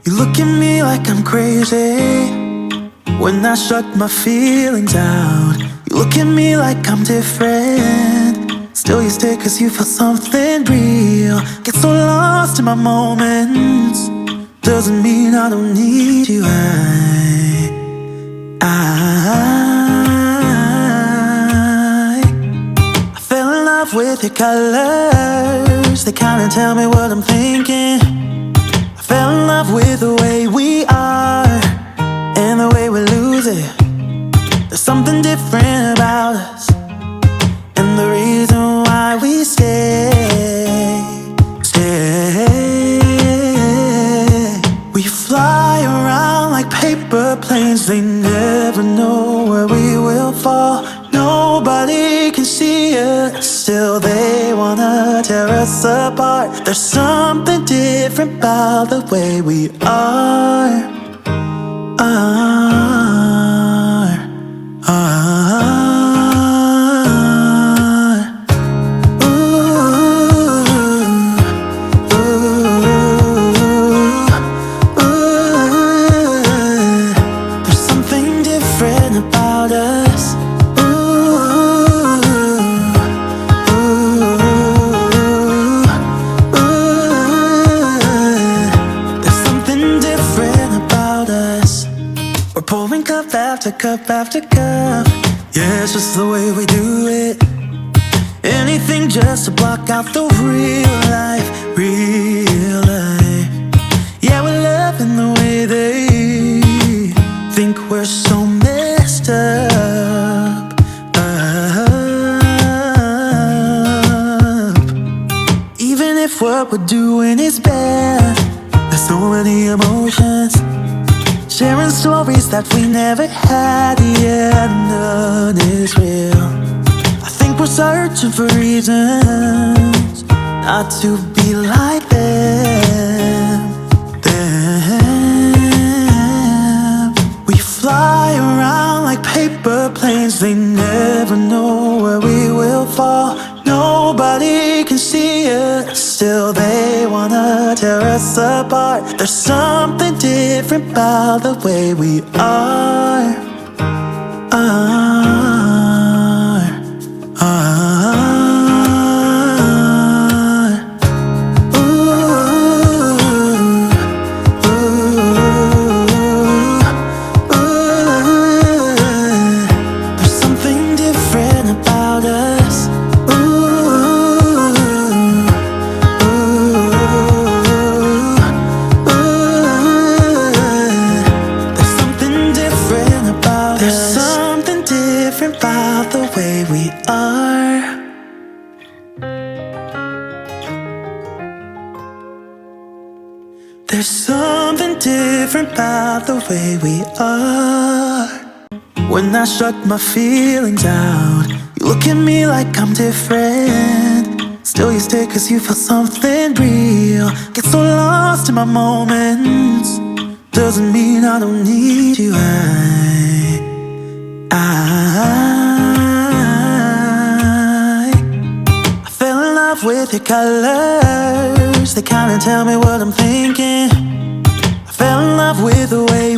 You look at me like I'm crazy when I shut my feelings out. You look at me like I'm different, still you stay cause you feel something real. Get so lost in my moments, doesn't mean I don't need you. I fell in love with your colors, they kinda tell me what I'm thinking. I fell in love with the way we are and the way we lose it. There's something different about us, and the reason why we stay. We fly around like paper planes, they never know where we will fall. Nobody can see us, still they wanna tear us apart. There's something different about the way we are. There's something different about us. There's something different about us. We're pouring cup after cup after cup. Yeah, it's just the way we do it. Anything just to block out the real life, real life. Yeah, we're loving the way they think we're so messed up. Even if what we're doing is bad, there's so many emotions, sharing stories that we never had. Yeah, none is real. I think we're searching for reasons not to be like them. We fly around like paper planes, they never know where we will fall. Nobody can see us, still they wanna tear us apart. There's something different about the way we are. There's something different about us. There's something different about us. There's something different about the way we are. There's something different about the way we are. When I shut my feelings out, you look at me like I'm different, still you stay cause you feel something real. Get so lost in my moments, doesn't mean I don't need you. I fell in love with your colors, they kinda tell me what I'm thinking. I fell in love with the way